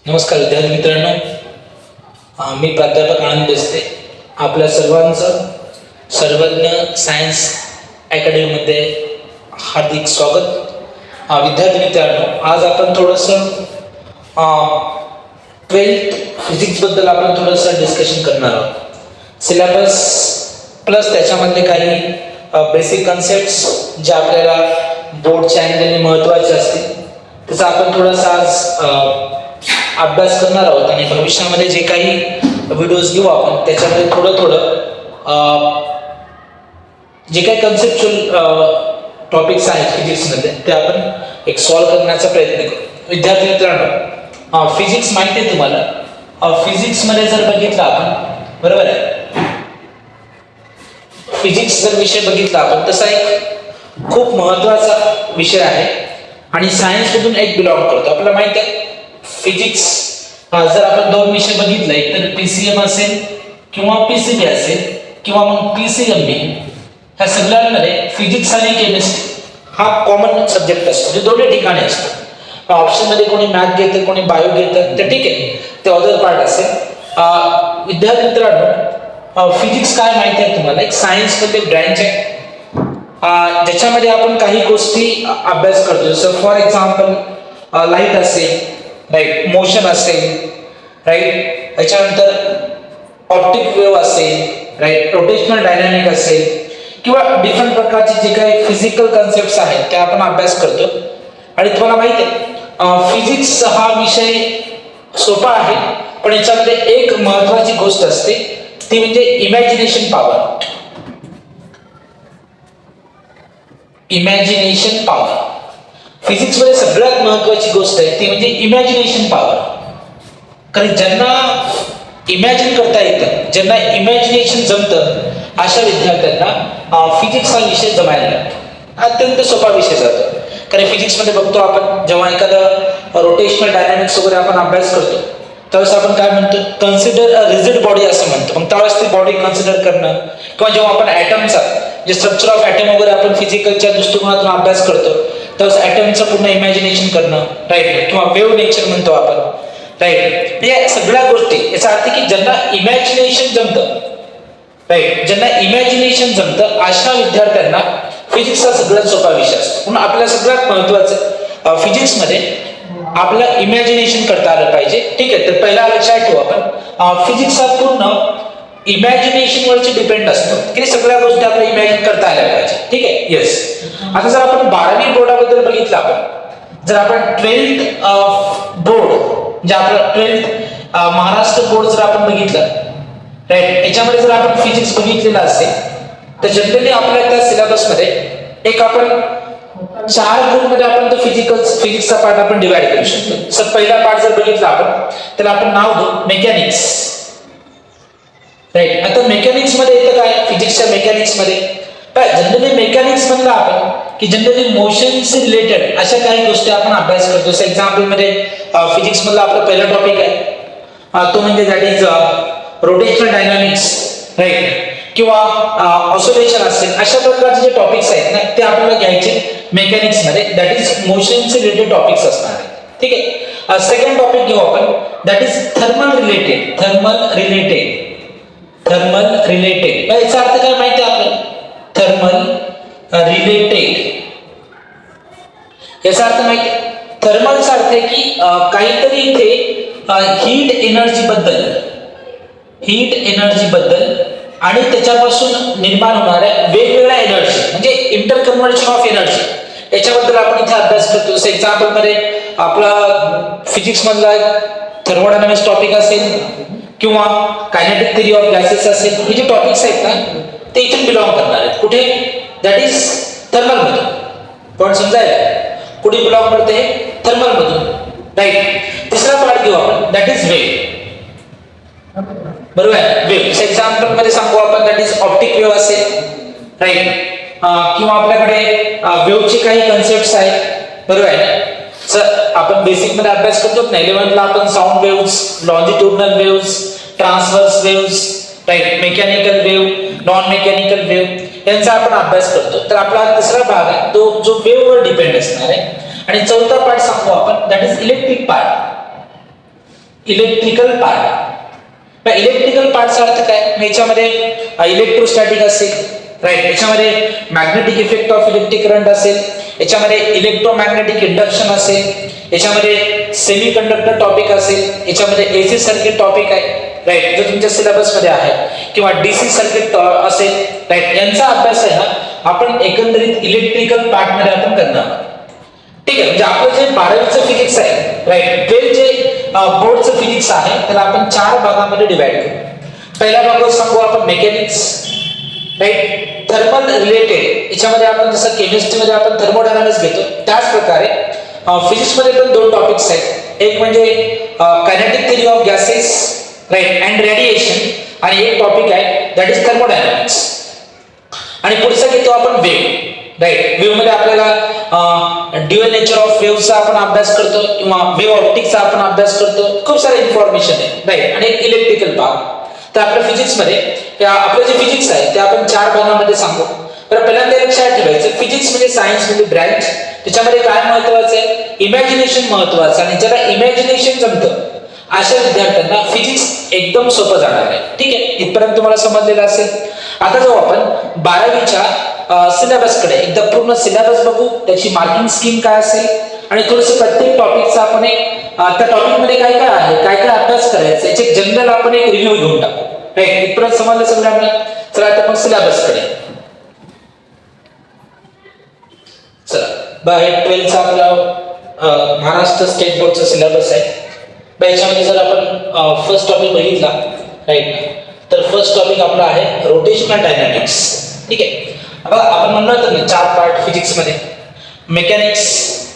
नमस्कार विद्यार्थी मित्रांनो, मी प्राध्यापक आनंद बेस्ते आपल्या सर्वांचं सर्वज्ञ सायन्स अकॅडमीमध्ये हार्दिक स्वागत. विद्यार्थी मित्रांनो, आज आपण थोडंसं 12th फिजिक्सबद्दल आपण थोडंसं डिस्कशन करणार आहोत. सिलेबस प्लस त्याच्यामधले काही बेसिक कन्सेप्ट्स जे आपल्याला बोर्डच्या अँगलने महत्त्वाचे असतील त्याचा आपण थोडासा आज अभ्यास करणार आहोत. आणि भविष्यामध्ये जे काही व्हिडिओज घेऊ आपण त्याच्यामध्ये थोडं जे काही कन्सेप्च्युअल टॉपिक्स आहेत फिजिक्समध्ये ते आपण एक सॉल्व करण्याचा प्रयत्न करू. विद्यार्थी मित्रांनो, फिजिक्स माहिती आहे तुम्हाला. फिजिक्समध्ये जर बघितलं आपण, बरोबर आहे, फिजिक्स जर विषय बघितला आपण तसा एक खूप महत्त्वाचा विषय आहे आणि सायन्समधून एक बिलॉंग करतो. आपल्याला माहिती आहे फिजिक्स जर आपण दोन विषय बघितले तर पीसीएम असेल किंवा पीसीबी असेल किंवा मग पीसीएमबी, ह्या सगळ्यांमध्ये फिजिक्स आणि केमिस्ट्री हा कॉमन सब्जेक्ट असतो, जे दोन्ही ठिकाणी असतो. ऑप्शनमध्ये कोणी मॅथ घेतं कोणी बायो घेतं, तर ठीक आहे, ते अदर पार्ट असेल. विद्यार्थी मित्रांनो, फिजिक्स काय माहिती आहे तुम्हाला, एक सायन्समध्ये ब्रँच आहे ज्याच्यामध्ये आपण काही गोष्टी अभ्यास करतो. जसं फॉर एक्झाम्पल लाईट असेल, राईट, मोशन असेल, राईट, त्याच्यानंतर ऑप्टिक वेव्ह असेल, राईट, रोटेशनल डायनॅमिक असेल किंवा डिफरंट प्रकारचे जे काही फिजिकल कन्सेप्ट्स आहेत ते आपण अभ्यास करतो. आणि तुम्हाला माहिती आहे फिजिक्स हा विषय सोपा आहे, पण याच्यामध्ये एक महत्त्वाची गोष्ट असते ती म्हणजे इमॅजिनेशन पॉवर. इमॅजिनेशन पॉवर फिजिक्समध्ये सगळ्यात महत्त्वाची गोष्ट आहे ती म्हणजे इमॅजिनेशन पॉवर. कारण ज्यांना इमॅजिन करता येतं, ज्यांना इमॅजिनेशन जमतं, अशा विद्यार्थ्यांना फिजिक्स हा विषय जमायला लागतो. अत्यंत सोपा विषय जातो. कारण फिजिक्समध्ये बघतो आपण, जेव्हा एखादं रोटेशनल डायनॅमिक्स वगैरे आपण अभ्यास करतो त्यावेळेस आपण काय म्हणतो, कन्सिडर अ रिजिड बॉडी असं म्हणतो. मग त्यावेळेस ती बॉडी कन्सिडर करणं, किंवा जेव्हा आपण ॲटमचा जे स्ट्रक्चर ऑफ ॲटम वगैरे आपण फिजिकलच्या दृष्टिकोनातून अभ्यास करतो त्यावेळेस ॲटमचं पूर्ण इमॅजिनेशन करणं, राईट, किंवा वेव्ह नेचर म्हणतो आपण, राईट. या सगळ्या गोष्टी, याचा अर्थ की ज्यांना इमॅजिनेशन जमतं, राईट, ज्यांना इमॅजिनेशन जमतं अशा विद्यार्थ्यांना फिजिक्स हा सगळ्यात सोपा विषय असतो. म्हणून आपल्या सगळ्यात महत्त्वाचं फिजिक्समध्ये आपलं इमॅजिनेशन करता आलं पाहिजे. ठीक आहे, तर पहिला लक्षात ठेवू आपण, फिजिक्स हा पूर्ण इमॅजिनेशन वरती डिपेंड असतो की सगळ्या गोष्टी आपल्याला इमॅजिन करता आल्या पाहिजे. ठीक आहे, येस. आता जर आपण 12वी बोर्डाबद्दल बघितलं, आपण जर आपण 12th बोर्ड जे आपलं 12th महाराष्ट्र बोर्ड जर आपण बघितलं, राईट, याच्यामध्ये जर आपण फिजिक्स बघितलेलं असेल तर जनरली आपल्या त्या सिलेबसमध्ये एक आपण 4 ग्रुपमध्ये आपण तो फिजिक्सचा पार्ट आपण डिवाइड करू शकतो. सर पहिला पार्ट जर बघितला आपण त्याला आपण नाव देऊ मेकॅनिक्स, राईट. आता मेकॅनिक्स मध्ये येतं काय, फिजिक्सच्या मेकॅनिक्स मध्ये जनरली मेकॅनिक्स म्हणलं आपण की जनरली मोशनशी रिलेटेड अशा काही गोष्टी आपण अभ्यास करतो. जसं एक्झाम्पल मध्ये फिजिक्स मधला आपला पहिला टॉपिक आहे तो म्हणजे that is rotational dynamics, right, किंवा ऑसिलेशन असेल. अशा प्रकारचे जे टॉपिक्स आहेत ना ते आपल्याला घ्यायचे मेकॅनिक्स मध्ये, दॅट इज मोशनशी रिलेटेड टॉपिक्स असणार आहे. ठीक आहे. सेकंड टॉपिक घेऊ आपण, दॅट इज थर्मल रिलेटेड. याचा अर्थ काय माहिती आहे आपल्याला, थर्मल रिलेटेड. याचा अर्थ माहिती, थर्मलचा अर्थ आहे की काहीतरी इथे हीट एनर्जी बद्दल आणि त्याच्यापासून निर्माण होणाऱ्या वेगवेगळ्या एनर्जी म्हणजे इंटरकन्व्हर्शन ऑफ एनर्जी याच्याबद्दल आपण इथे अभ्यास करतो. जसं एक्झाम्पल मध्ये आपला फिजिक्स मधला थर्मोडायनामिक्स टॉपिक असेल किंवा कायनेटिक थिअरी ऑफ गॅसेस असेल, हे जे टॉपिक्स आहेत ना ते इथून बिलॉंग करणार आहेत. कुठे, दॅट इज थर्मल मधून. पण समजायला कुठे बिलॉंग करते, थर्मल मधून, राईट. तिसरा पार्ट घेऊ आपण, दॅट इज वेव्ह. बरोबर आहे, वेव्ह. एक्झाम्पल मध्ये सांगू आपण, दॅट इज ऑप्टिक वेव्ह असेल, राईट, किंवा आपल्याकडे वेव्हचे काही कन्सेप्ट्स आहेत. बरोबर आहे, सर आपण बेसिक मध्ये अभ्यास करतो ना 11th ला आपण sound waves, longitudinal waves, transverse waves, right, mechanical wave, non mechanical wave यांचा आपण अभ्यास करतो. तर आपला तिसरा भाग आहे तो जो वेव्हवर डिपेंड असणार आहे. आणि चौथा पार्ट सांगू आपण, that is electric part. Electrical part. Electrical पार्टचा अर्थ काय? याच्यामध्ये इलेक्ट्रोस्टॅटिक असेल, राईट, याच्यामध्ये magnetic effect of electric current असेल, याच्यामध्ये इलेक्ट्रोमॅग्नेटिक इंडक्शन असेल, याच्यामध्ये सेमी कंडक्टर टॉपिक असेल, याच्यामध्ये एसी सर्किट टॉपिक आहे, राईट, जो तुमच्या सिलेबस मध्ये आहे, किंवा डीसी सर्किट असेल, राईट, यांचा अभ्यास आहे हा आपण एकंदरीत इलेक्ट्रिकल पार्ट मध्ये आपण करणार. ठीक आहे, म्हणजे आपलं जे 12वीचं फिजिक्स आहे, राईट, 12 जे बोर्डचं फिजिक्स आहे त्याला आपण 4 भागामध्ये डिवाइड करू. पहिला भाग सांगू आपण मेकॅनिक्स, राईट, थर्मल रिलेटेड, याच्यामध्ये आपण जसं केमिस्ट्रीमध्ये आपण थर्मोडायनामिक्स घेतो त्याच प्रकारे फिजिक्स मध्ये पण 2 टॉपिक्स आहेत. एक म्हणजे kinetic theory of gases, right, and radiation, आणि एक टॉपिक आहे दॅट इज थर्मोडायनामिक्स. आणि पुढचा घेतो आपण वेव्ह, राईट. वेव्ह मध्ये आपल्याला ड्युअल नेचर ऑफ वेव्हचा आपण अभ्यास करतो किंवा वेव्ह ऑप्टिक्सचा आपण अभ्यास करतो. खूप सारे इन्फॉर्मेशन आहे, राईट, आणि एक इलेक्ट्रिकल पार्ट. तर आपल्या फिजिक्स मध्ये आपलं जे फिजिक्स आहे ते आपण 4 भागामध्ये सांगू. तर पहिल्यांदा लक्षात ठेवायचं, फिजिक्स म्हणजे सायन्स म्हणजे ब्रँच. त्याच्यामध्ये काय महत्वाचं आहे? इमॅजिनेशन महत्वाचं, आणि ज्याला इमॅजिनेशन जमतं अशा विद्यार्थ्यांना फिजिक्स एकदम सोपं जाणार आहे. ठीक आहे, इथपर्यंत तुम्हाला समजलेलं असेल. आता जाऊ आपण 12वीच्या सिलेबसकडे. एकदा पूर्ण सिलेबस बघू, त्याची मार्किंग स्कीम काय असेल, आणि थोडंसं प्रत्येक टॉपिकचा आपण एक त्या टॉपिकमध्ये काय काय आहे, काय काय अभ्यास करायचा, याचे जनरल आपण एक रिव्ह्यू घेऊन टाकू. राईट, इथपर्यंत समजलं सगळ्यांना. चला आता मग सिलेबसकडे. चला, 12चा आपला महाराष्ट्र स्टेट बोर्डचा सिलेबस आहे. याच्यामध्ये जर आपण फर्स्ट टॉपिक बघितला, राईट, तर फर्स्ट टॉपिक आपला आहे रोटेशनल डायनॅमिक्स. ठीक आहे, आता आपण म्हणलं होतं ना 4 पार्ट फिजिक्स मध्ये, मेकॅनिक्स,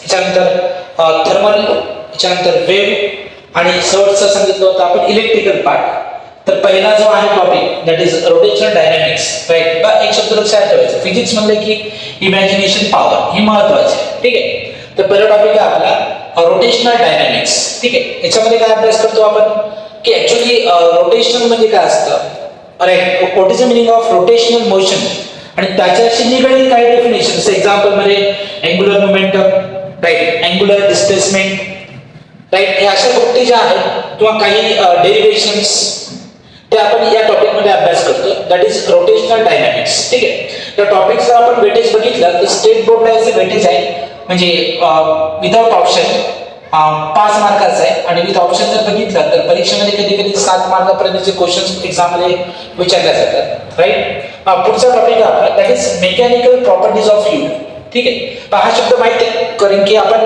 त्याच्यानंतर थर्मल, त्याच्यानंतर वेव्ह, आणि शेवटचं सांगितलं होतं आपण इलेक्ट्रिकल पार्ट. तर पहिला जो आहे topic that is rotational dynamics, right. एक शब्द लक्षात ठेवायचा, फिजिक्स म्हणलं की इमॅजिनेशन पॉवर ही महत्वाची आहे. ठीक आहे, तर पहिला टॉपिक आहे आपला रोटेशनल डायनॅमिक्स. ठीक आहे, याच्यामध्ये काय अभ्यास करतो आपण की ऍक्च्युली रोटेशन म्हणजे काय असतं, right, what is the meaning of rotational motion, आणि त्याच्याशी निगडीत काही डेफिनेशन. एक्झाम्पल मध्ये angular momentum, right, angular displacement, right, या अशा गोष्टी ज्या आहेत किंवा काही डेरिव्हेशन्स ते आपण या टॉपिक मध्ये अभ्यास करतो, दॅट इज रोटेशनल डायनॅमिक्स. ठीक आहे, त्या टॉपिकचं आपण वेटेज बघितलं तर स्टेट बोर्डला याचं वेटेज आहे म्हणजे विदाउट ऑप्शन 5 मार्काचा आहे, आणि विथ ऑप्शन जर बघितलं तर परीक्षेमध्ये कधी कधी 7 मार्कापर्यंतचे क्वेश्चन एक्झाम मध्ये विचारले जातात. राईट, पुढचा टॉपिक आहे आपला that is mechanical properties of fluid. ठीक आहे, हा शब्द माहिती आहे कारण की आपण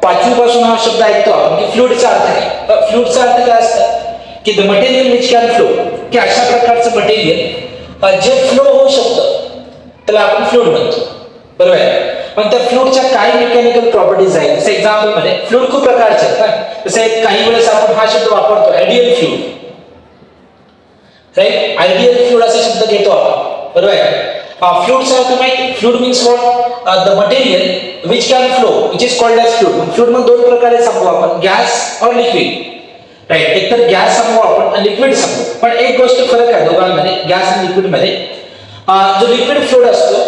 5वी पासून हा शब्द ऐकतो आपण की फ्लुइडचा अर्थ काय. फ्लुइडचा अर्थ काय असतं की the material which can flow, की अशा प्रकारचं मटेरियल जे फ्लो होऊ शकतं त्याला आपण फ्लुइड म्हणतो. बरोबर आहे, पण त्या फ्लुइडच्या काही मेकॅनिकल प्रॉपर्टीज आहेत. जसं एक्झाम्पल मध्ये फ्लुइड खूप प्रकारचे आहेत. जसं काही वेळेस आपण हा शब्द वापरतो ideal fluid, right, ideal fluid असा शब्द घेतो आपण. बरोबर आहे, फ्लुइडचा अर्थ माहिती, fluid means what, the material which can flow which is called as fluid. Fluid मध्ये 2 प्रकारे सांगू आपण, गॅस और लिक्विड. राईट, एक तर गॅस सांगू आपण आणि लिक्विड सांगू. पण एक गोष्ट फरक आहे दोघांमध्ये, गॅस आणि लिक्विड मध्ये. जो लिक्विड फ्लुइड असतो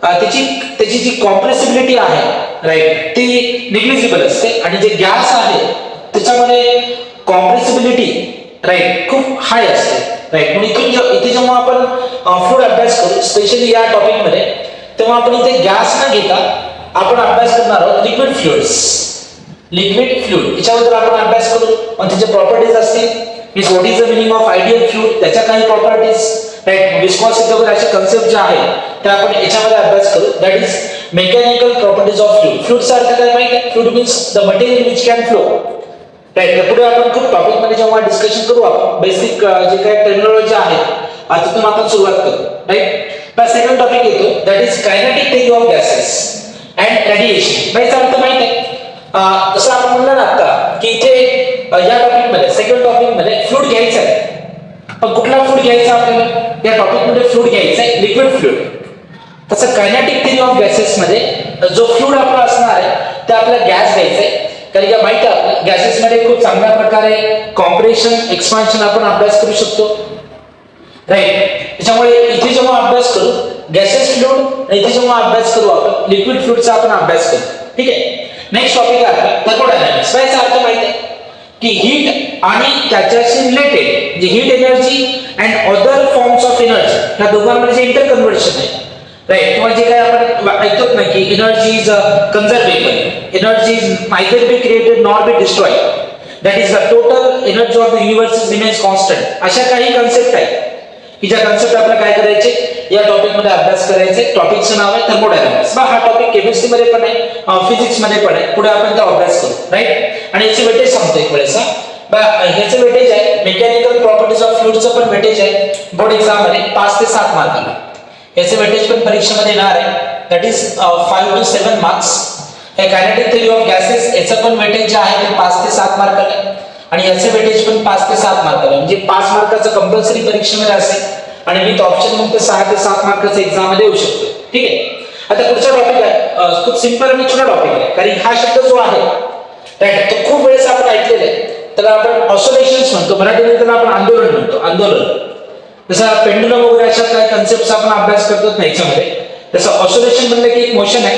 त्याची जी कॉम्प्रेसिबिलिटी आहे, राईट, ती निग्लिजिबल असते, आणि जे गॅस आहे त्याच्यामध्ये कॉम्प्रेसिबिलिटी, राईट, खूप हाय असते. राईट, म्हणून इथे जेव्हा आपण फ्लुइड अभ्यास करू स्पेशली या टॉपिक मध्ये, तेव्हा आपण इथे गॅस न घेता आपण अभ्यास करणार आहोत लिक्विड फ्लुइड्स. लिक्विड फ्लुइड याच्याबद्दल आपण अभ्यास करू, आणि त्याचे प्रॉपर्टीज असतील, means what is the meaning of ideal fluid, त्याच्या काही प्रॉपर्टीज, राईट, विस्कॉसिटी वगैरे अशा कन्सेप्ट ज्या आहेत त्या आपण याच्यामध्ये अभ्यास करू. That is mechanical properties of fluid. फ्लुइडचा अर्थ काय माहिती आहे? Fluid means the material which can flow. Right, पुढे आपण खूप टॉपिक मध्ये जेव्हा डिस्कशन करू आपण बेसिक जे काही टर्मिनॉलॉजी आहे तिथून आपण सुरुवात करू. राईट, सेकंड टॉपिक येतो that is kinetic theory of gases and radiation. याचा अर्थ माहिती आहे, जसं आपण म्हणलं ना आता की इथे या टॉपिक मध्ये सेकंड टॉपिक मध्ये फ्लुइड घ्यायचा आहे. पण कुठला फ्लुइड घ्यायचा आपल्याला? या टॉपिक मध्ये फ्लुइड घ्यायचा आहे लिक्विड फ्लुइड. तसं कायनेटिक थिअरी ऑफ गॅसेस मध्ये जो फ्लुइड आपला असणार आहे ते आपल्याला गॅस घ्यायचा आहे. कारण का माहिती आहे आपल्याला गॅसेस मध्ये खूप चांगल्या प्रकारे कॉम्प्रेशन एक्सपान्शन आपण अभ्यास करू शकतो. राईट, त्याच्यामुळे इथे जेव्हा अभ्यास करू गॅसेस फ्लुइड, आणि इथे जेव्हा अभ्यास करू आपण लिक्विड फ्लुइडचा आपण अभ्यास करू. ठीक आहे, नेक्स्ट टॉपिक आहे आपला थर्मोडायनामिक्स. याचा अर्थ माहिती आहे, की हीट आणि त्याच्याशी रिलेटेड म्हणजे heat energy and other forms of energy ह्या दोघांमध्ये जे इंटर कन्व्हर्शन आहे राईट, किंवा जे काही आपण ऐकतो ना की energy is conservable, energy is neither be created nor be destroyed, that is the total energy of the universe remains constant, अशा काही कन्सेप्ट आहेत की ज्या कन्सेप्ट आपल्याला काय करायचे या टॉपिक मध्ये अभ्यास करायचे. टॉपिकचं नाव आहे थर्मोडायनामिक्स. हा टॉपिक केमिस्ट्री मध्ये पण आहे, फिजिक्स मध्ये पण आहे, पुढे आपण तो अभ्यास करू राईट. आणि याचे वेटेज सांगतो एक वेळेस. ह्याचं वेटेज आहे मेकॅनिकल प्रॉपर्टीज ऑफ फ्लुइडचं पण वेटेज आहे बोर्ड एक्झाम मध्ये 5 ते 7 मार्काला. याचे वेटेज पण परीक्षेमध्ये येणार आहे, दॅट इज 5 to 7 मार्क्स. हे कायनेटिक थेअरी ऑफ गॅसेस याचं पण वेटेज जे आहे ते 5 ते 7 मार्काला आहे आणि याचे वेटेज पण 5 ते 7 मार्काला, म्हणजे 5 मार्काचं कंपल्सरी परीक्षेमध्ये असेल आणि विथ ऑप्शन मग ते 6 ते 7 मार्काचं एक्झाम मध्ये येऊ शकतो. ठीक आहे. आता पुढचा टॉपिक आहे खूप सिंपल आणि छोटा टॉपिक आहे, कारण हा शब्द जो आहे राईट तो खूप वेळेस आपण ऐकलेला आहे. त्याला आपण ऑसोलेशन्स म्हणतो, मराठीमध्ये त्याला आपण आंदोलन म्हणतो, आंदोलन. जसं पेंडुलम वगैरे अशा काही कन्सेप्ट आपण अभ्यास करतो ना याच्यामध्ये, तसं ऑसोलेशन म्हणलं की एक मोशन आहे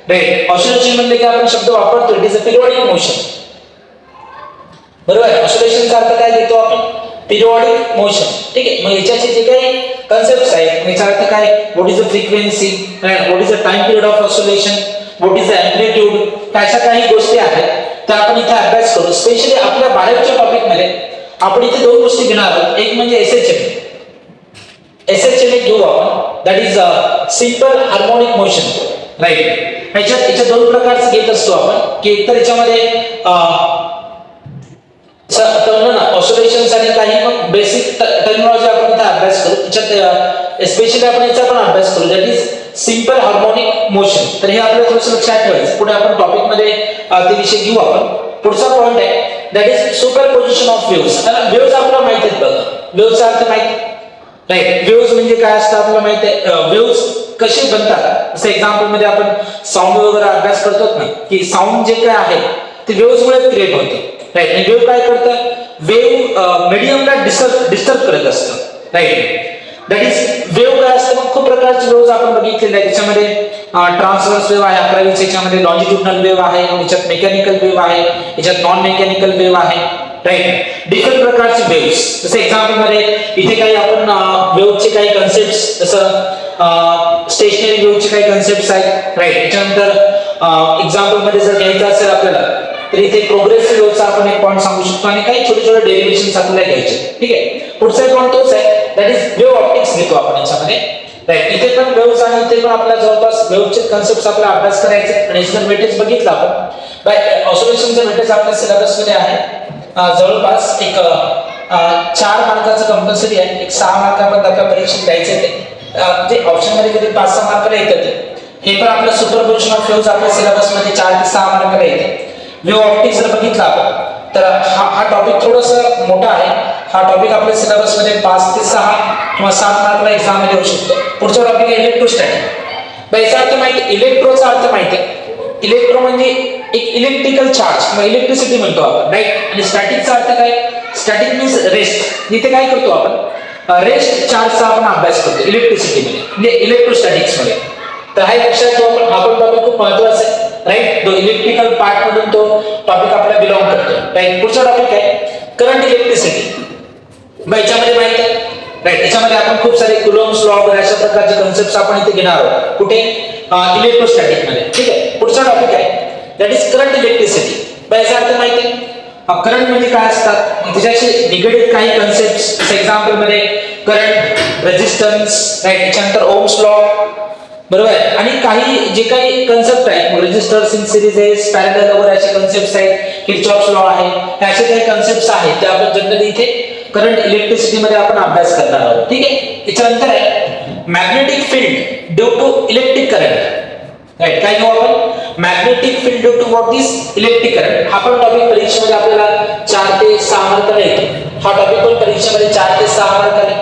राईट. ऑसोलेशन म्हणलं की आपण शब्द वापरतो it is a periodic motion, बरोबर. ऑसोलेशनचा अर्थ काय देतो आपण, पिरियडिक मोशन. ठीक आहे. मग याच्याचे जे काही कन्सेप्ट्स आहेत याचा अर्थ काय, what is the frequency, what is the time period of oscillation, what is the amplitude, अशा काही गोष्टी आहेत त्या आपण इथे अभ्यास करू. स्पेशली आपल्या 12वीच्या टॉपिक मध्ये आपण इथे 2 गोष्टी घेणार आहोत. एक म्हणजे एसएचएम घेऊ आपण, that is simple harmonic motion right. याच्या 2 प्रकारचे घेत असतो आपण, की एकतर याच्यामध्ये ऑसोलेशन्स आणि काही मग बेसिक टर्मिनॉलॉजी आपण इथे अभ्यास करू. त्याच्यात स्पेशली आपण याचा पण अभ्यास करू, that is simple harmonic motion. तर हे आपल्याला थोडंसं लक्षात ठेवायचं, पुढे आपण टॉपिक मध्ये ते विषय घेऊ आपण. पुढचा पॉइंट आहे that is superposition of waves. Waves आपल्याला माहिती आहेत बघा, वेव्हचा अर्थ माहिती राईट. वेव्हज म्हणजे काय असतं आपल्याला माहिती आहे. वेव्हज कसे बनतात, जसं एक्झाम्पल मध्ये आपण साऊंड वगैरे अभ्यास करतो ना, की साऊंड जे काय आहे ते वेव्हज मुळे क्रिएट होते राईट. आणि वेव्ह काय करतं, वेव्ह मीडियमला डिस्टर्ब करत असतं राईट. दॅट इज वेव्ह काय असतं. मग खूप प्रकारचे वेव्हज आपण बघितलेले आहेत. त्याच्यामध्ये ट्रान्सव्हर्स वेव्ह आहे 11वीच्या, याच्यामध्ये लॉंजिट्युडनल वेव्ह आहे, याच्यात मेकॅनिकल वेव्ह आहे, याच्यात नॉन मेकॅनिकल वेव्ह आहे राईट. डिफरंट प्रकारचे वेव्हज. जसं एक्झाम्पल मध्ये इथे काही आपण वेव्हचे काही कन्सेप्ट्स, जसं स्टेशनरी वेव्हचे काही कन्सेप्ट्स आहेत राईट. त्याच्यानंतर एक्झाम्पल मध्ये जर घ्यायचं असेल आपल्याला तर इथे प्रोग्रेसिव्ह वेव्हचा आपण एक पॉईंट सांगू शकतो आणि काही छोटे छोटे डेरिव्हेशन्स आपल्याला घ्यायचे. ठीक आहे. पुढचा पॉईंट तोच आहे, दॅट इज वेव्ह ऑप्टिक्स घेतो आपण याच्यामध्ये राईट. इथे पण वेव्हज आणि इथे पण आपल्या जवळपास वेव्हचे कन्सेप्ट्स आपला अभ्यास करायचे. आणि याचं वेटेज बघितलं आपण, बाय ऑसोलेशनचं वेटेज आपल्या सिलेबस मध्ये आहे जवळपास एक 4 मार्काचं कंपल्सरी आहे, एक 6 मार्कापर्यंत आपल्या परीक्षेत द्यायचे ते, जे ऑप्शन मध्ये कधी 5-6 मार्काला येतं ते. हे पण आपलं सुपरपोजिशन ऑफ वेव्हज आपल्या सिलेबस मध्ये 4 ते 6 मार्काला येते. वेव्ह ऑप्टिक्स जर बघितला आपण तर हा टॉपिक थोडंसं मोठा आहे. हा टॉपिक आपल्या सिलेबस मध्ये 5 ते 6 किंवा 7 मार्कला एक्झाम मध्ये येऊ शकतो. पुढचा टॉपिक आहे इलेक्ट्रोस्टॅटिक. याचा अर्थ माहिती, इलेक्ट्रोचा अर्थ माहिती आहे. इलेक्ट्रो म्हणजे एक इलेक्ट्रिकल चार्ज किंवा इलेक्ट्रिसिटी म्हणतो आपण राईट. आणि स्टॅटिकचा अर्थ काय, स्टॅटिक मीन्स रेस्ट. इथे काय करतो आपण, रेस्ट चार्जचा आपण अभ्यास करतो इलेक्ट्रिसिटी मध्ये, म्हणजे इलेक्ट्रोस्टॅटिक्स मध्ये. तर हा एक लक्षात ठेवा, आपण टॉपिक खूप महत्वाचा आहे राईट. तो इलेक्ट्रिकल पार्ट मधून तो टॉपिक आपल्याला बिलॉंग करतो राईट. पुढचा टॉपिक आहे करंट इलेक्ट्रिसिटी. याच्यामध्ये माहिती आहे राईट. याच्यामध्ये आपण खूप सारे कुलॉम्स लॉ वगैरे अशा प्रकारचे कन्सेप्ट्स आपण इथे घेणार आहोत. कुठे, इलेक्ट्रोस्टॅटिक मध्ये. ठीक आहे. पुढचा टॉपिक आहे दॅट इज करंट इलेक्ट्रिसिटी. याचा अर्थ माहिती आहे, करंट म्हणजे काय असतात, त्याच्याशी निगडीत काही कन्सेप्ट्स. एक्झाम्पल मध्ये करंट, रेझिस्टन्स राईट. त्याच्यानंतर ओम्स लॉ, बरोबर आहे. आणि काही जे काही कन्सेप्ट आहेत, रेझिस्टर्स इन सिरीज, पॅरलल वगैरे असे कन्सेप्ट्स आहेत, किर्चॉफ्स लॉ आहे, असे काही कन्सेप्ट्स आहेत ते आपण जनरली इथे करंट इलेक्ट्रिसिटी मध्ये आपण अभ्यास करणार आहोत. ठीक आहे. याच्यानंतर आहे magnetic field due to electric current right. काय घेऊ आपण, magnetic field due to what is electric current. हा पण टॉपिक परीक्षेमध्ये आपल्याला 4 ते 6 मार्काला येतो. हा टॉपिक पण परीक्षेमध्ये 4 ते 6 मार्काला.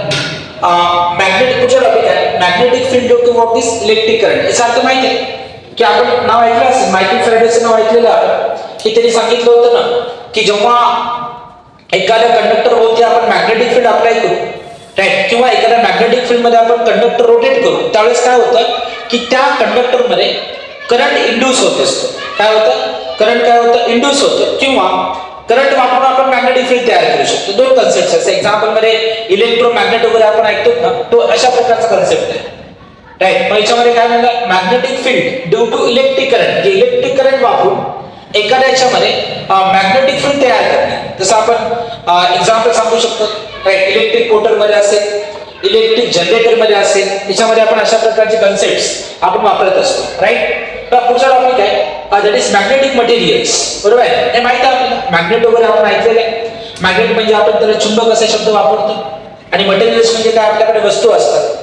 मॅग्नेटिक पुढचा टॉपिक आहे magnetic field due to what is electric current. याचा अर्थ माहिती आहे की आपण नाव ऐकलं असेल, मायकेल फॅराडेचं नाव ऐकलेलं आहे की त्यांनी सांगितलं होतं ना की जेव्हा एखाद्या कंडक्टर वरती आपण मॅग्नेटिक फील्ड अप्लाय करू राईट, किंवा एखाद्या मॅग्नेटिक फील्ड मध्ये आपण कंडक्टर रोटेट करू, त्यावेळेस काय होतं की त्या कंडक्टर मध्ये करंट इंड्यूस होत असतो. काय होतं, करंट काय होतं, इंड्यूस होतं. किंवा करंट वापरून आपण मॅग्नेटिक फील्ड तयार करू शकतो. दोन कन्सेप्ट आहेत. एक्झाम्पल मध्ये इलेक्ट्रोमॅग्नेट वगैरे आपण ऐकतो ना, तो अशा प्रकारचा कन्सेप्ट आहे. राईट. मग याच्यामध्ये काय म्हणलं, magnetic field due to electric current, जे इलेक्ट्रिक करंट वापरून एखाद्या याच्यामध्ये मॅग्नेटिक फील्ड तयार करणे. जसं आपण एक्झाम्पल सांगू शकतो. राईट. इलेक्ट्रिक मोटर मध्ये असेल, इलेक्ट्रिक जनरेटर मध्ये असेल, याच्यामध्ये आपण अशा प्रकारचे कन्सेप्ट आपण वापरत असतो. राईट. तर पुढचा टॉपिक आहे दॅट इज मॅग्नेटिक मटेरियल्स. बरोबर आहे. हे माहिती आहे आपल्याला, मॅग्नेट वगैरे आपण ऐकलेलं आहे. मॅग्नेट म्हणजे आपण त्याला चुंबक असा शब्द वापरतो, आणि मटेरियल्स म्हणजे काय, आपल्याकडे वस्तू असतात.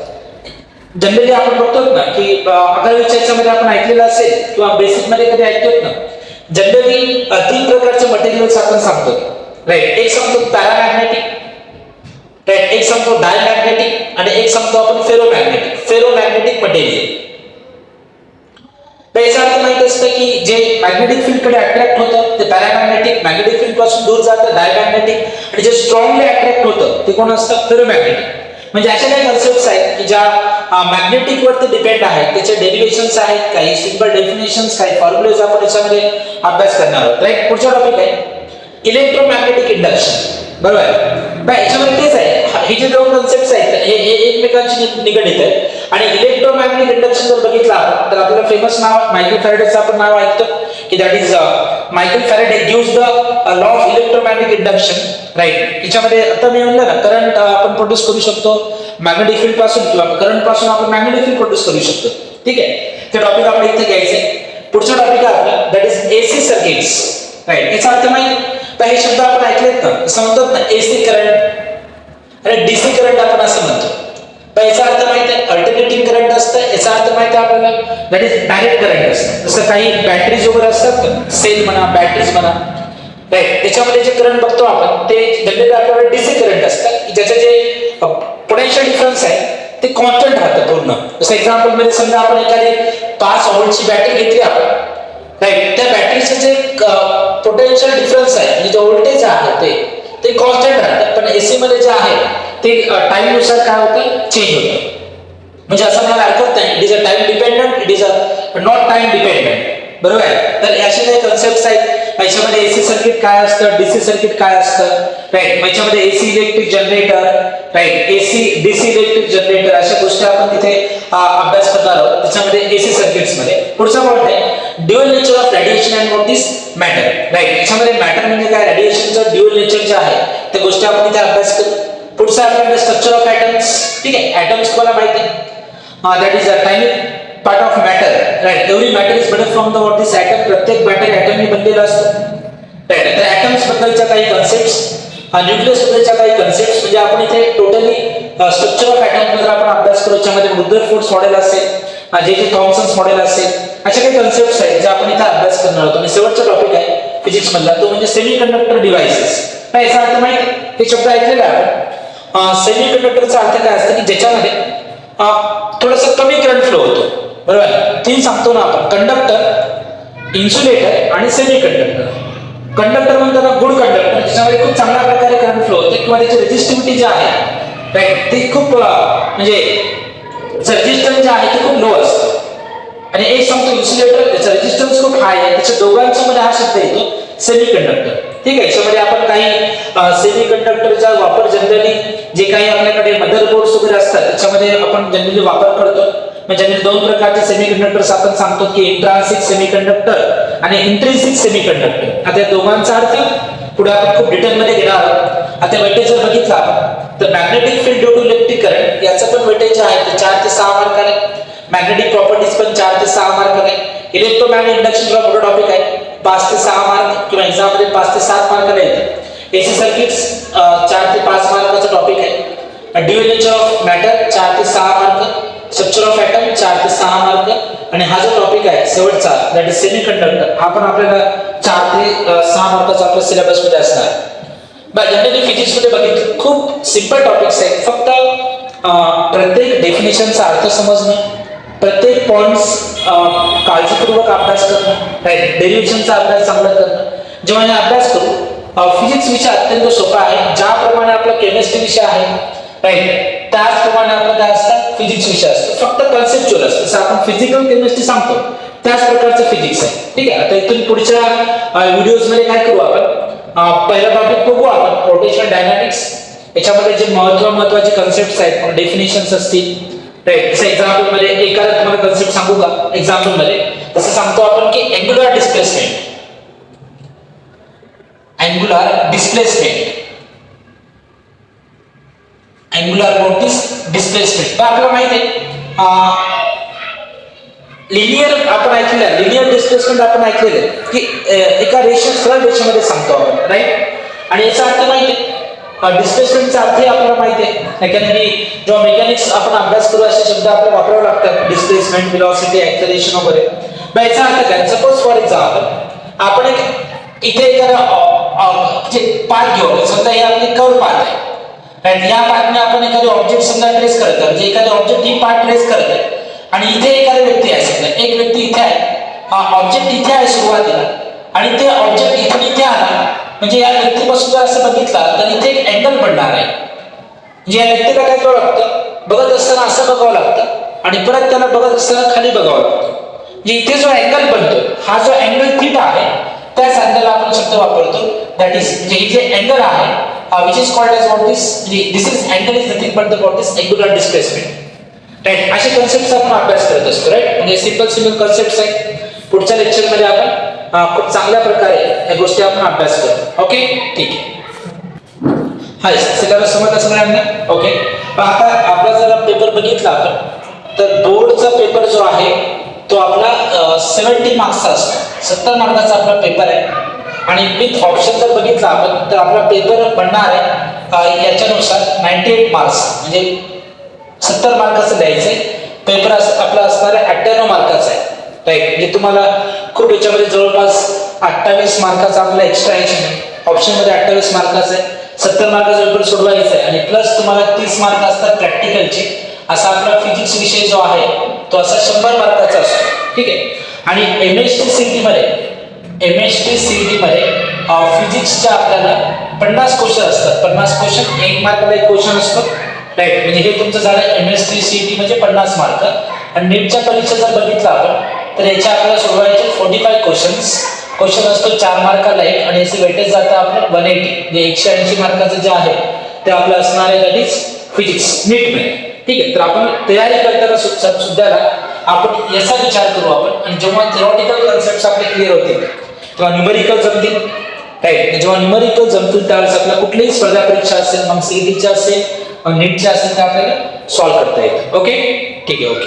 जनरली आपण बघतो ना की 11वीच्या याच्यामध्ये आपण ऐकलेलं असेल किंवा बेसिक मध्ये कधी ऐकतो ना, जनरली 3 प्रकारचे मटेरियल्स आपण सांगतो. राईट. एक सांगतो पॅरामॅग्नेटिक, राईट, एक सांगतो डायमॅग्नेटिक, आणि एक सांगतो आपण फेरोमॅग्नेटिक मटेरियल. तर याचा अर्थ माहित असतं की जे मॅग्नेटिक फील्ड कडे अट्रॅक्ट होतं ते पॅरामॅग्नेटिक, मॅग्नेटिक फील्ड पासून दूर जातं डायमॅग्नेटिक, आणि जे स्ट्रॉंगली अट्रॅक्ट होतं ते कोण असतं, फेरोमॅग्नेटिक. म्हणजे अशा काही कन्सेप्ट्स आहेत की ज्या मॅग्नेटिक वरती डिपेंड आहेत, त्याचे डेरिव्हेशन्स आहेत, काही सिंपल डेफिनेशन्स, काही फॉर्म्युलेज आपण याच्यामध्ये अभ्यास करणार आहोत. राईट. पुढचा टॉपिक आहे इलेक्ट्रोमॅग्नेटिक इंडक्शन. बरोबर आहे. याच्यामध्ये तेच आहे, हे जे दोन कन्सेप्ट्स आहेत हे एकमेकांशी निगडित आहेत. आणि इलेक्ट्रोमॅग्नेटिक इंडक्शन जर बघितलं आपण तर आपल्याला फेमस नाव मायकेल फॅरेडेचं आपण नाव ऐकतो की that is Michael Faraday gives the law of electromagnetic induction. Right. याच्यामध्ये आता मी म्हणलं ना, करंट आपण प्रोड्यूस करू शकतो मॅग्नेटिक फील्ड पासून, किंवा करंट पासून आपण मॅग्नेटिक फील्ड प्रोड्यूस करू शकतो. ठीक आहे. ते टॉपिक आपण इथे घ्यायचे. पुढचा टॉपिक आहे आपला that is AC circuits. Right. याचा अर्थ माहिती, तर हे शब्द आपण ऐकलेत ना, असं म्हणतात ना एसी करंट आणि डीसी करंट आपण असं म्हणतो. पण याचा अर्थ माहिती आहे अल्टरनेटिंग करंट असतं. याचा अर्थ माहिती आहे आपल्याला दॅट इज डायरेक्ट करंट असतं. जसं काही बॅटरीज वगैरे असतात ना, सेल म्हणा, बॅटरीज म्हणा, राईट, त्याच्यामध्ये जे करंट बघतो आपण ते जनरली आपल्याला डीसी करंट असतं की ज्याचे जे पोटेन्शियल डिफरन्स आहे ते कॉन्स्टंट राहतं पूर्ण. जसं एक्झाम्पल मध्ये समजा आपण एखादी 5 व्होल्टची बॅटरी घेतली आपण, राईट, त्या बॅटरीचे जे पोटेन्शियल डिफरन्स आहे म्हणजे जे व्होल्टेज आहे ते कॉन्स्टंट राहतं. पण एसी मध्ये जे आहे ते टाइम नुसार काय होतं, चेंज होतं. म्हणजे असं म्हणायला हरकत नाही, it is a time dependent, it is a not time dependent. बरोबर आहे. तर असे काही कन्सेप्ट्स आहेत. याच्यामध्ये एसी सर्किट काय असतं, डीसी सर्किट काय असतं, राईट. याच्यामध्ये AC electric generator, right, AC DC electric generator, अशा गोष्टी आपण तिथे अभ्यास करणार आहोत त्याच्यामध्ये एसी सर्किट्स मध्ये. पुढचा पॉइंट आहे dual nature of radiation and what is matter. Right. याच्यामध्ये मॅटर म्हणजे काय, रेडिएशनचं ड्युअल नेचर जे आहे त्या गोष्टी आपण इथे अभ्यास करू. पुढचा आपल्याकडे स्ट्रक्चर ऑफ ॲटम्स. ठीक आहे. ॲटम्स तुम्हाला माहिती आहे that is a tiny part of matter. Right. Every matter is made from the what is atom. प्रत्येक मॅटर ॲटमने बनलेला असतो. राईट. तर ॲटम्स बद्दलच्या काही कन्सेप्ट्स, न्यूक्लियस बद्दलच्या काही कन्सेप्ट्स, म्हणजे आपण इथे टोटली स्ट्रक्चर ऑफ ॲटम बद्दल आपण अभ्यास करू. याच्यामध्ये रुदरफोर्ड्स मॉडेल असेल, जे जे थॉमसन्स मॉडेल असेल, अशा काही कन्सेप्ट्स आहेत जे आपण इथे अभ्यास करणार आहोत. आणि शेवटचा टॉपिक आहे फिजिक्स मधला, तो म्हणजे सेमीकंडक्टर डिव्हाइसेस. याचा अर्थ माहिती, हे शब्द ऐकलेला आपण. सेमीकंडक्टरचा अर्थ काय असतं की ज्याच्यामध्ये थोडंसं कमी करंट फ्लो होतो. बरोबर. 3 सांगतो ना आपण, कंडक्टर, इन्सुलेटर आणि सेमीकंडक्टर. कंडक्टर म्हणतो ना गुड कंडक्टर, ज्याच्यामध्ये खूप चांगल्या प्रकारे करंट फ्लो होते किंवा त्याची रेजिस्टिव्हिटी जी आहे, राईट, ती खूप म्हणजे रेजिस्टन्स जे आहे ते खूप लो असतं. आणि एक सांगतो इन्सुलेटर, त्याचा रेजिस्टन्स खूप हाय आहे. त्याच्या दोघांच्या मध्ये हा शब्द येतो सेमीकंडक्टर. ठीक आहे. याच्यामध्ये आपण काही सेमीकंडक्टरचा वापर जनरली जे काही आपल्याकडे मदरबोर्ड्स वगैरे असतात त्याच्यामध्ये आपण जनरली वापर करतो. म्हणजे 2 प्रकारचे सेमीकंडक्टर्स आपण सांगतो की इंट्रान्सिक सेमीकंडक्टर आणि इंट्रिन्सिक सेमीकंडक्टर. आता या दोघांचा अर्थ पुढे आपण खूप डिटेलमध्ये घेणार आहोत. आता वेटेज जर बघितला तर magnetic field due to electric current याचं पण वेटेज आहे ते 4 ते 6 मार्क आहे. मॅग्नेटिक प्रॉपर्टीज पण 4 ते 6 मार्क आहे. इलेक्ट्रोमॅग्नेटिक इंडक्शन हा मोठा टॉपिक आहे, 5 ते 6 मार्क किंवा एक्झाम मध्ये 5 ते 7 मार्काला येते. एसी सर्किट्स 4 ते 5 मार्काचा टॉपिक आहे. ड्युअल नेचर ऑफ मॅटर 4 ते 6 मार्क. स्ट्रक्चर ऑफ ॲटम 4 ते 6 मार्क. आणि हा जो टॉपिक आहे शेवटचा दॅट इज सेमीकंडक्टर, हा पण आपल्याला 4 ते 6 मार्काचा आपल्या सिलेबस मध्ये असणार. जनरली फिजिक्स मध्ये बघितलं खूप सिंपल टॉपिक्स आहेत. फक्त प्रत्येक डेफिनेशनचा अर्थ समजणं, प्रत्येक पॉइंट्स काळजीपूर्वक अभ्यास करणं, राईट, डेरिव्हेशनचा अभ्यास चांगला करणं. जेव्हा हे अभ्यास करू, फिजिक्स विषय अत्यंत सोपा आहे. ज्याप्रमाणे आपला केमिस्ट्री विषय आहे, राईट, त्याचप्रमाणे आपला काय असतं फिजिक्स विषय असतो. फक्त कन्सेप्च्युअल असतं. जसं आपण फिजिकल केमिस्ट्री सांगतो त्याच प्रकारचं फिजिक्स आहे. ठीक आहे. आता इथून पुढच्या व्हिडिओज मध्ये काय करू आपण, पहिला टॉपिक बघू आपण रोटेशनल डायनामिक्स. याच्यामध्ये जे महत्वाचे कन्सेप्ट आहेत, डेफिनेशन्स असतील. राईट, जसं एक्झाम्पल मध्ये एखादा तुम्हाला कन्सेप्ट सांगू का? एक्झाम्पल मध्ये जसं सांगतो आपण की angular displacement. Angular displacement, angular displacement आपल्याला माहिती आहे. लिनियर आपण ऐकलेलं, लिनियर डिस्प्लेसमेंट आपण ऐकलेलं की एका सरळ रेषेमध्ये सांगतो आपण. राईट, आणि याचा अर्थ माहिती आहे, डिस्प्लेसमेंटचा अर्थ आपल्याला माहिती आहे, कारण की जेव्हा मेकॅनिक्स आपण अभ्यास करू असे शब्द आपल्याला वापरावे लागतात. डिस्प्लेसमेंट, व्हेलॉसिटी, ऍक्सेलरेशन वगैरे. मग याचा अर्थ काय? सपोज फॉर एक्झाम्पल आपण इथे एखादा पाथ घेऊ, समजा हे आपली कर्व पाथ आहे. राईट, या पाथने आपण एखादे ऑब्जेक्ट समजा ट्रेस करत आहे, म्हणजे एखादे ऑब्जेक्ट ही पाथ ट्रेस करत आहे आणि इथे एखादा व्यक्ती आहे. समजा एक व्यक्ती इथे आहे, हा ऑब्जेक्ट इथे आहे सुरुवातीला, आणि ते ऑब्जेक्ट इथून इथे आला, म्हणजे या व्यक्तीपासून जर असं बघितलं तर इथे एक अँगल बनणार आहे. म्हणजे या व्यक्तीला काय करावं लागतं? बघत असताना असं बघावं लागतं आणि परत त्याला बघत असताना खाली बघावं लागतं. म्हणजे इथे जो अँगल बनतो, हा जो अँगल थीटा आहे, त्याच अँगलला आपण शब्द वापरतो दॅट इज, म्हणजे हे जे अँगल आहे which is called as what this is angle is nothing but the what is angular displacement. Right, असे कन्सेप्ट आपण अभ्यास करत असतो. राईट, म्हणजे सिंपल कन्सेप्ट्स आहेत. पुढच्या लेक्चर मध्ये आपण खूप चांगल्या प्रकारे या गोष्टी आपण अभ्यास करू. ओके, ठीक आहे. हाय, सिलेबस समजला सगळ्यांना? ओके, आता आपला जर पेपर बघितला आपण तर बोर्डचा पेपर जो आहे तो आपला 70 मार्क्सचा असतो. 70 मार्काचा आपला पेपर आहे आणि विथ ऑप्शन जर बघितला आपण तर आपला पेपर बनणार आहे याच्यानुसार 98 मार्क्स, म्हणजे 70 मार्काचं द्यायचंय. पेपर आपला असणार आहे 98 मार्काचा आहे. राईट, म्हणजे तुम्हाला खूप याच्यामध्ये जवळपास 28 मार्काचा आपला एक्स्ट्रा ऑप्शन मध्ये 28 मार्काचा आहे. 70 मार्काचा पेपर सोडवायचा आहे आणि प्लस तुम्हाला 30 मार्क असतात प्रॅक्टिकलचे. असा आपला फिजिक्स विषय जो आहे तो असा 100 मार्काचा असतो. ठीक आहे, आणि MST CET मध्ये फिजिक्सच्या आपल्याला 50 क्वेश्चन असतात. 50 क्वेश्चन, 1 मार्काला 1 क्वेश्चन असतो. राईट, म्हणजे हे तुमचं झालं MST CET म्हणजे 50 मार्क. आणि नीटच्या परीक्षा जर बघितला आपण तर याच्या आपल्याला सोडवायचे 45 क्वेश्चन असतो 4 मार्काला 1, आणि याचे वेटेज जातं आपलं 180, म्हणजे 180 मार्काचं जे आहे ते आपलं असणार आहे दॅट इज फिजिक्स नीटमध्ये. ठीक आहे, तर आपण तयारी करताना सुद्धा आपण याचा विचार करू आपण, आणि जेव्हा थेरॉटिकल कन्सेप्ट आपले क्लिअर होतील तेव्हा न्यूमेरिकल जमतील. राईट, जेव्हा न्यूमेरिकल जमतील त्यावेळेस आपल्याला कुठलीही स्पर्धा परीक्षा असेल, मग CETच्या असेल, नीटच्या असेल, तर आपल्याला सॉल्व्ह करता येईल. ओके, ठीक आहे. ओके.